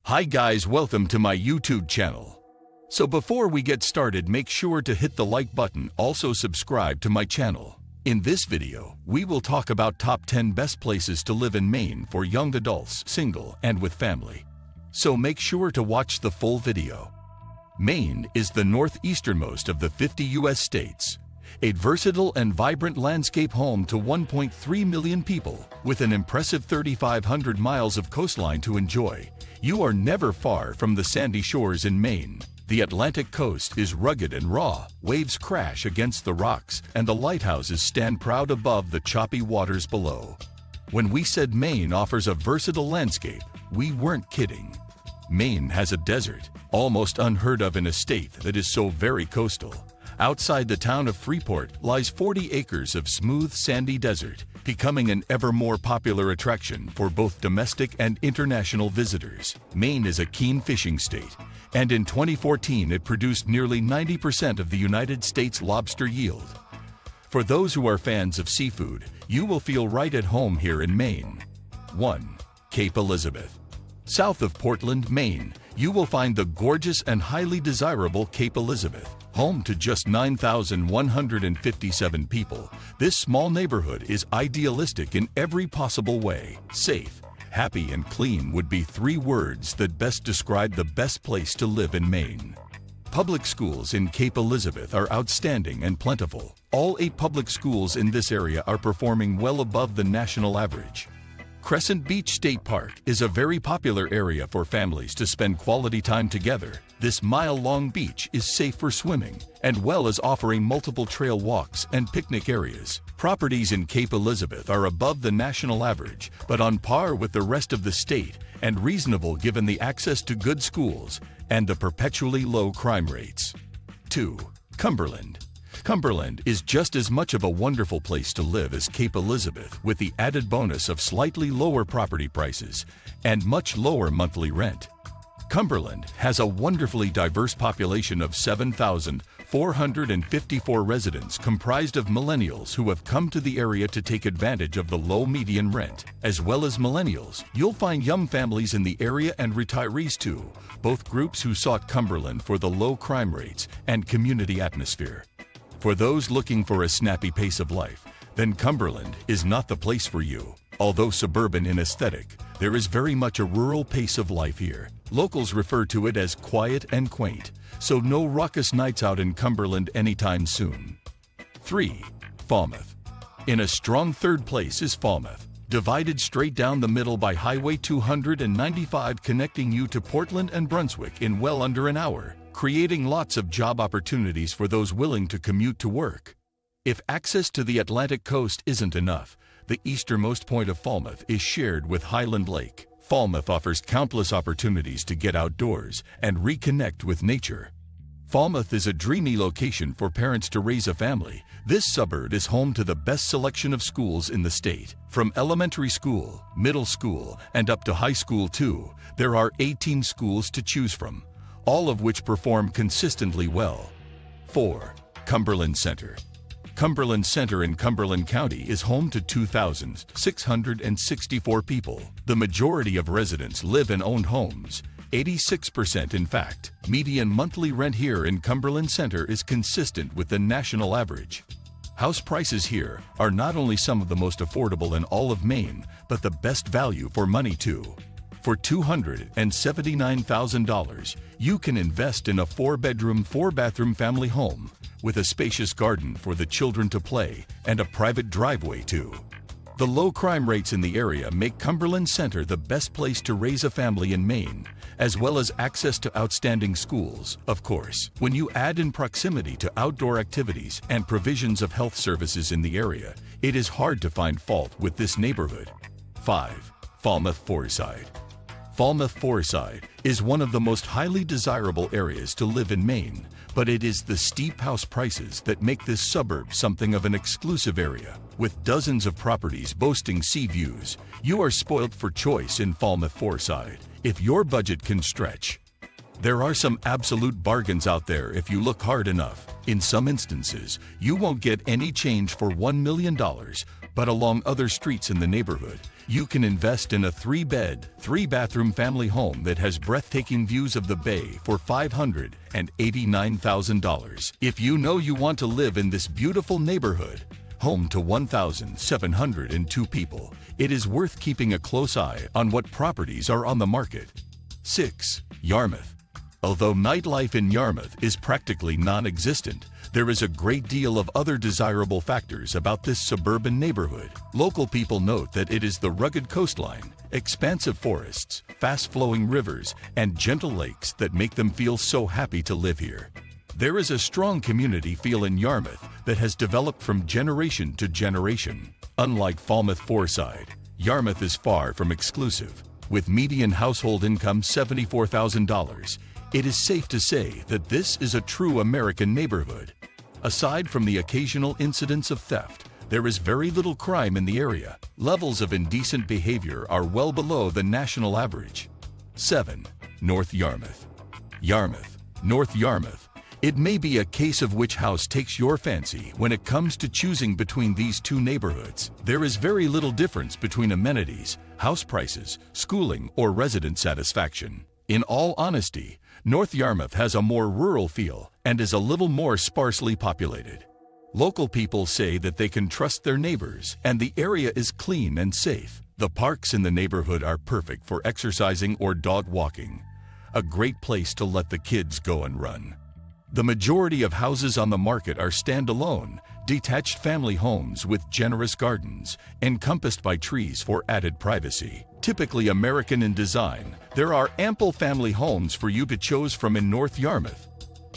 Hi guys, welcome to my YouTube channel. So before we get started, make sure to hit the like button, also subscribe to my channel. In this video, we will talk about top 10 best places to live in Maine for young adults, single, and with family. So make sure to watch the full video. Maine is the northeasternmost of the 50 U.S. states, a versatile and vibrant landscape home to 1.3 million people, with an impressive 3,500 miles of coastline to enjoy. You are never far from the sandy shores in Maine. The Atlantic coast is rugged and raw, waves crash against the rocks, and the lighthouses stand proud above the choppy waters below. When we said Maine offers a versatile landscape, we weren't kidding. Maine has a desert, almost unheard of in a state that is so very coastal. Outside the town of Freeport lies 40 acres of smooth, sandy desert, becoming an ever more popular attraction for both domestic and international visitors. Maine is a keen fishing state, and in 2014 it produced nearly 90% of the United States lobster yield. For those who are fans of seafood, you will feel right at home here in Maine. 1. Cape Elizabeth. South of Portland, Maine, you will find the gorgeous and highly desirable Cape Elizabeth. Home to just 9,157 people, this small neighborhood is idealistic in every possible way. Safe, happy, and clean would be three words that best describe the best place to live in Maine. Public schools in Cape Elizabeth are outstanding and plentiful. All 8 public schools in this area are performing well above the national average. Crescent Beach State Park is a very popular area for families to spend quality time together. This mile-long beach is safe for swimming, and well as offering multiple trail walks and picnic areas. Properties in Cape Elizabeth are above the national average, but on par with the rest of the state, and reasonable given the access to good schools and the perpetually low crime rates. 2. Cumberland. Cumberland is just as much of a wonderful place to live as Cape Elizabeth, with the added bonus of slightly lower property prices and much lower monthly rent. Cumberland has a wonderfully diverse population of 7,454 residents comprised of millennials who have come to the area to take advantage of the low median rent. As well as millennials, you'll find young families in the area and retirees too, both groups who sought Cumberland for the low crime rates and community atmosphere. For those looking for a snappy pace of life, then Cumberland is not the place for you. Although suburban in aesthetic, there is very much a rural pace of life here. Locals refer to it as quiet and quaint, so no raucous nights out in Cumberland anytime soon. 3. Falmouth. In a strong third place is Falmouth, divided straight down the middle by Highway 295 connecting you to Portland and Brunswick in well under an hour, creating lots of job opportunities for those willing to commute to work. If access to the Atlantic coast isn't enough, the easternmost point of Falmouth is shared with Highland Lake. Falmouth offers countless opportunities to get outdoors and reconnect with nature. Falmouth is a dreamy location for parents to raise a family. This suburb is home to the best selection of schools in the state. From elementary school, middle school, and up to high school too, there are 18 schools to choose from, all of which perform consistently well. 4. Cumberland Center. Cumberland Center in Cumberland County is home to 2,664 people. The majority of residents live in owned homes, 86% in fact. Median monthly rent here in Cumberland Center is consistent with the national average. House prices here are not only some of the most affordable in all of Maine, but the best value for money too. For $279,000, you can invest in a 4-bedroom, 4-bathroom family home with a spacious garden for the children to play and a private driveway too. The low crime rates in the area make Cumberland Center the best place to raise a family in Maine, as well as access to outstanding schools, of course. When you add in proximity to outdoor activities and provisions of health services in the area, it is hard to find fault with this neighborhood. 5. Falmouth Foreside. Falmouth Foreside is one of the most highly desirable areas to live in Maine, but it is the steep house prices that make this suburb something of an exclusive area. With dozens of properties boasting sea views, you are spoiled for choice in Falmouth Foreside, if your budget can stretch. There are some absolute bargains out there if you look hard enough. In some instances, you won't get any change for $1 million, but along other streets in the neighborhood, You can invest in a 3-bed, 3-bathroom family home that has breathtaking views of the bay for $589,000. If you know you want to live in this beautiful neighborhood, home to 1,702 people, it is worth keeping a close eye on what properties are on the market. 6. Yarmouth. Although nightlife in Yarmouth is practically non-existent, there is a great deal of other desirable factors about this suburban neighborhood. Local people note that it is the rugged coastline, expansive forests, fast-flowing rivers, and gentle lakes that make them feel so happy to live here. There is a strong community feel in Yarmouth that has developed from generation to generation. Unlike Falmouth Foreside, Yarmouth is far from exclusive. With median household income $74,000, it is safe to say that this is a true American neighborhood. Aside from the occasional incidents of theft, there is very little crime in the area. Levels of indecent behavior are well below the national average. 7. North Yarmouth. Yarmouth, North Yarmouth. It may be a case of which house takes your fancy when it comes to choosing between these two neighborhoods. There is very little difference between amenities, house prices, schooling, or resident satisfaction. In all honesty, North Yarmouth has a more rural feel and is a little more sparsely populated. Local people say that they can trust their neighbors and the area is clean and safe. The parks in the neighborhood are perfect for exercising or dog walking. A great place to let the kids go and run. The majority of houses on the market are standalone, detached family homes with generous gardens, encompassed by trees for added privacy. Typically American in design, there are ample family homes for you to choose from in North Yarmouth.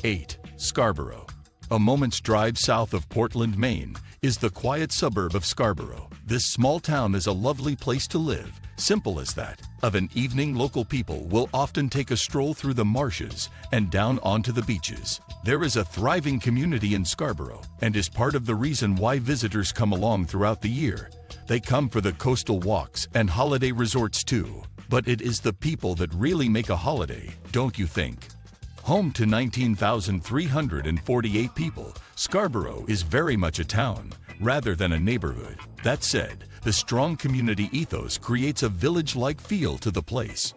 8. Scarborough. A moment's drive south of Portland, Maine, is the quiet suburb of Scarborough. This small town is a lovely place to live, simple as that. Of an evening, local people will often take a stroll through the marshes and down onto the beaches. There is a thriving community in Scarborough and is part of the reason why visitors come along throughout the year. They come for the coastal walks and holiday resorts too. But it is the people that really make a holiday, don't you think? Home to 19,348 people, Scarborough is very much a town, rather than a neighborhood. That said, the strong community ethos creates a village-like feel to the place.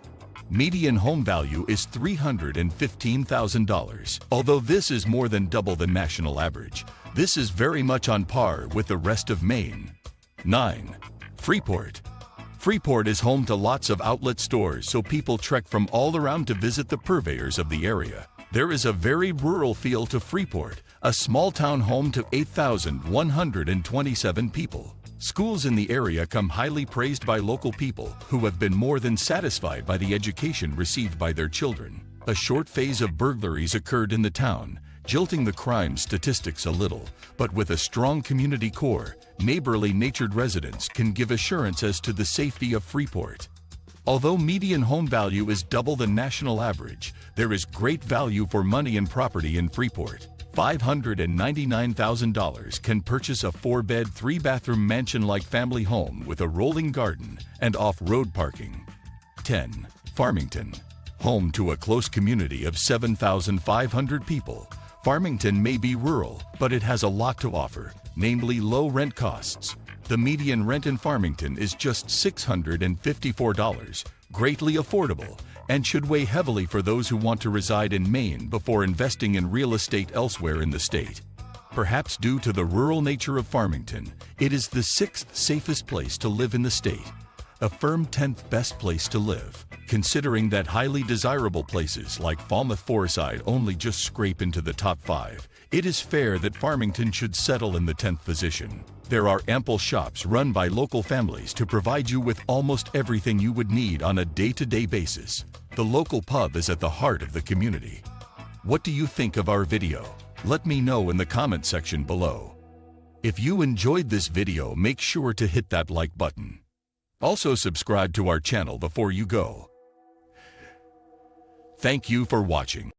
Median home value is $315,000. Although this is more than double the national average, this is very much on par with the rest of Maine. 9. Freeport. Freeport is home to lots of outlet stores, so people trek from all around to visit the purveyors of the area. There is a very rural feel to Freeport, a small town home to 8,127 people. Schools in the area come highly praised by local people who have been more than satisfied by the education received by their children. A short phase of burglaries occurred in the town, jilting the crime statistics a little, but with a strong community core, neighborly natured residents can give assurance as to the safety of Freeport. Although median home value is double the national average, there is great value for money and property in Freeport. $599,000 can purchase a 4-bed, 3-bathroom mansion-like family home with a rolling garden and off-road parking. 10. Farmington. Home to a close community of 7,500 people, Farmington may be rural, but it has a lot to offer, namely low rent costs. The median rent in Farmington is just $654, greatly affordable, and should weigh heavily for those who want to reside in Maine before investing in real estate elsewhere in the state. Perhaps due to the rural nature of Farmington, it is the 6th safest place to live in the state, a firm 10th best place to live. Considering that highly desirable places like Falmouth Foreside only just scrape into the top 5, it is fair that Farmington should settle in the 10th position. There are ample shops run by local families to provide you with almost everything you would need on a day-to-day basis. The local pub is at the heart of the community. What do you think of our video? Let me know in the comment section below. If you enjoyed this video, make sure to hit that like button. Also subscribe to our channel before you go. Thank you for watching.